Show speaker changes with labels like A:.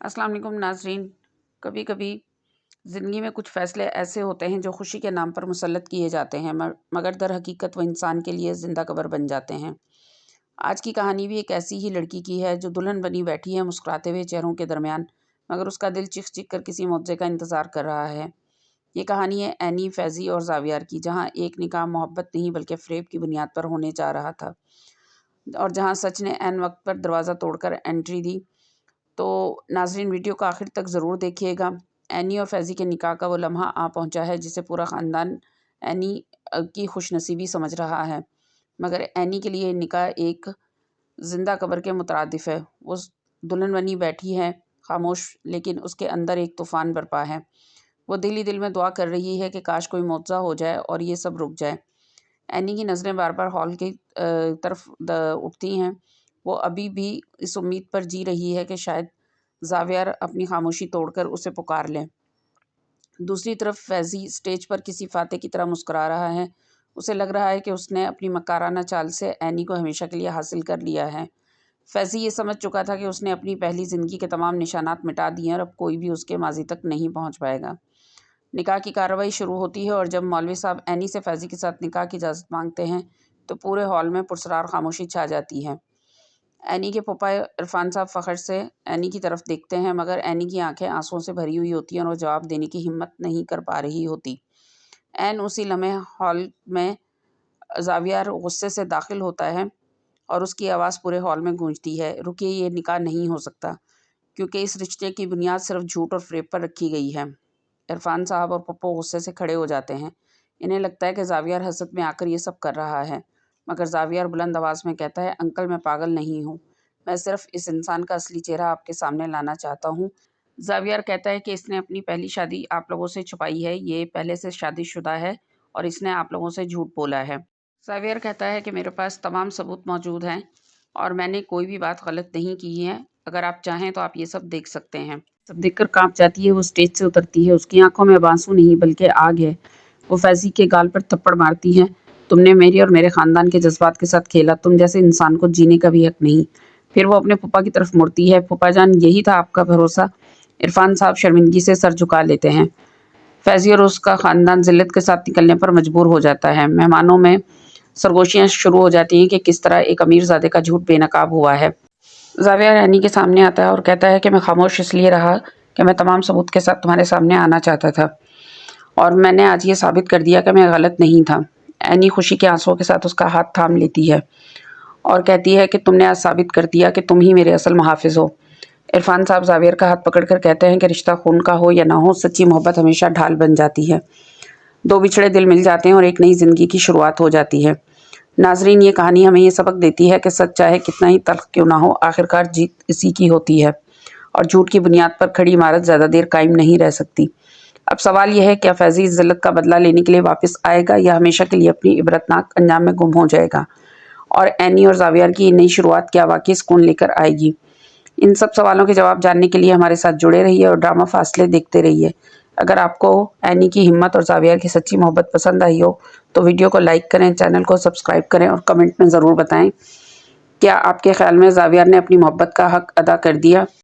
A: अस्सलाम वालेकुम नाज़रीन। कभी कभी ज़िंदगी में कुछ फ़ैसले ऐसे होते हैं जो खुशी के नाम पर मुसल्लत किए जाते हैं मगर दर हकीकत वो इंसान के लिए ज़िंदा कबर बन जाते हैं। आज की कहानी भी एक ऐसी ही लड़की की है जो दुल्हन बनी बैठी है मुस्कुराते हुए चेहरों के दरमियान, मगर उसका दिल चिख चिख कर किसी मुआवज़े का इंतज़ार कर रहा है। ये कहानी है एनी, फैज़ी और ज़ावियार की, जहाँ एक निकाह मोहब्बत नहीं बल्कि फ़रेब की बुनियाद पर होने जा रहा था और जहाँ सच ने ऐन वक्त पर दरवाज़ा तोड़कर एंट्री दी। तो नाज़रीन, वीडियो को आखिर तक ज़रूर देखिएगा। एनी और फैज़ी के निकाह का वो लम्हा आ पहुंचा है जिसे पूरा ख़ानदान एनी की खुशनसीबी समझ रहा है, मगर एनी के लिए निकाह एक ज़िंदा कब्र के मुतरादिफ़ है। वो दुल्हन बनी बैठी है खामोश, लेकिन उसके अंदर एक तूफ़ान बरपा है। वो दिल ही दिल में दुआ कर रही है कि काश कोई मुआवज़ा हो जाए और ये सब रुक जाए। एनी की नज़रें बार बार हॉल की तरफ उठती हैं। वो अभी भी इस उम्मीद पर जी रही है कि शायद ज़ावियार अपनी खामोशी तोड़कर उसे पुकार लें। दूसरी तरफ फैज़ी स्टेज पर किसी फ़ाते की तरह मुस्कुरा रहा है। उसे लग रहा है कि उसने अपनी मकाराना चाल से एनी को हमेशा के लिए हासिल कर लिया है। फैज़ी ये समझ चुका था कि उसने अपनी पहली ज़िंदगी के तमाम निशानात मिटा दिए हैं और अब कोई भी उसके माज़ी तक नहीं पहुँच पाएगा। निकाह की कार्रवाई शुरू होती है और जब मौलवी साहब एनी से फैज़ी के साथ निकाह की इजाज़त मांगते हैं तो पूरे हॉल में पुरस्रार खामोशी छा जाती है। एनी के फूफा इरफान साहब फ़ख्र से एनी की तरफ देखते हैं, मगर एनी की आंखें आंसुओं से भरी हुई होती हैं और वो जवाब देने की हिम्मत नहीं कर पा रही होती। एन उसी लम्हे हॉल में ज़ावियार गुस्से से दाखिल होता है और उसकी आवाज़ पूरे हॉल में गूंजती है, रुकिए, ये निकाह नहीं हो सकता, क्योंकि इस रिश्ते की बुनियाद सिर्फ झूठ और फ़रेब पर रखी गई है। इरफान साहब और पप्पू गुस्से से खड़े हो जाते हैं। इन्हें लगता है कि ज़ावियार हसरत में आकर ये सब कर रहा है, मगर ज़ावियार बुलंद आवाज़ में कहता है, अंकल, मैं पागल नहीं हूँ, मैं सिर्फ इस इंसान का असली चेहरा आपके सामने लाना चाहता हूँ। ज़ावियार कहता है कि इसने अपनी पहली शादी आप लोगों से छुपाई है, ये पहले से शादीशुदा है और इसने आप लोगों से झूठ बोला है। ज़ावियार कहता है कि मेरे पास तमाम सबूत मौजूद हैं और मैंने कोई भी बात गलत नहीं की है। अगर आप चाहें तो आप ये सब देख सकते हैं। सब देखकर कांप जाती है। वो स्टेज से उतरती है। उसकी आंखों में अब आंसू नहीं बल्कि आग है। वो फैज़ी के गाल पर थप्पड़ मारती है। तुमने मेरी और मेरे ख़ानदान के जज्बात के साथ खेला। तुम जैसे इंसान को जीने का भी हक नहीं। फिर वो अपने फूफा की तरफ मुड़ती है। फूफा जान, यही था आपका भरोसा? इरफान साहब शर्मिंदगी से सर झुका लेते हैं। फैज़ी और उसका ख़ानदान ज़िल्लत के साथ निकलने पर मजबूर हो जाता है। मेहमानों में सरगोशियाँ शुरू हो जाती हैं कि किस तरह एक अमीरज़ादे का झूठ बेनकाब हुआ है। ज़ावियार एनी के सामने आता है और कहता है कि मैं खामोश इसलिए रहा कि मैं तमाम सबूत के साथ तुम्हारे सामने आना चाहता था और मैंने आज ये साबित कर दिया कि मैं गलत नहीं था। एनी खुशी के आंसुओं के साथ उसका हाथ थाम लेती है और कहती है कि तुमने आज साबित कर दिया कि तुम ही मेरे असल मुहाफ़िज़ हो। इरफान साहब ज़ावियार का हाथ पकड़कर कहते हैं कि रिश्ता खून का हो या ना हो, सच्ची मोहब्बत हमेशा ढाल बन जाती है। दो बिछड़े दिल मिल जाते हैं और एक नई ज़िंदगी की शुरुआत हो जाती है। नाज़रीन, ये कहानी हमें ये सबक देती है कि सच चाहे कितना ही तल्ख़ क्यों ना हो, आखिरकार जीत इसी की होती है और झूठ की बुनियाद पर खड़ी इमारत ज़्यादा देर कायम नहीं रह सकती। अब सवाल यह है, क्या फैज़ी इस ज़िल्लत का बदला लेने के लिए वापस आएगा या हमेशा के लिए अपनी इबरतनाक अंजाम में गुम हो जाएगा? और एनी और ज़ावियार की नई शुरुआत क्या वाक़ई सुकून लेकर आएगी? इन सब सवालों के जवाब जानने के लिए हमारे साथ जुड़े रहिए और ड्रामा फासले देखते रहिए। अगर आपको एनी की हिम्मत और ज़ावियार की सच्ची मोहब्बत पसंद आई हो तो वीडियो को लाइक करें, चैनल को सब्सक्राइब करें और कमेंट में ज़रूर बताएं, क्या आपके ख़्याल में ज़ावियार ने अपनी मोहब्बत का हक़ अदा कर दिया?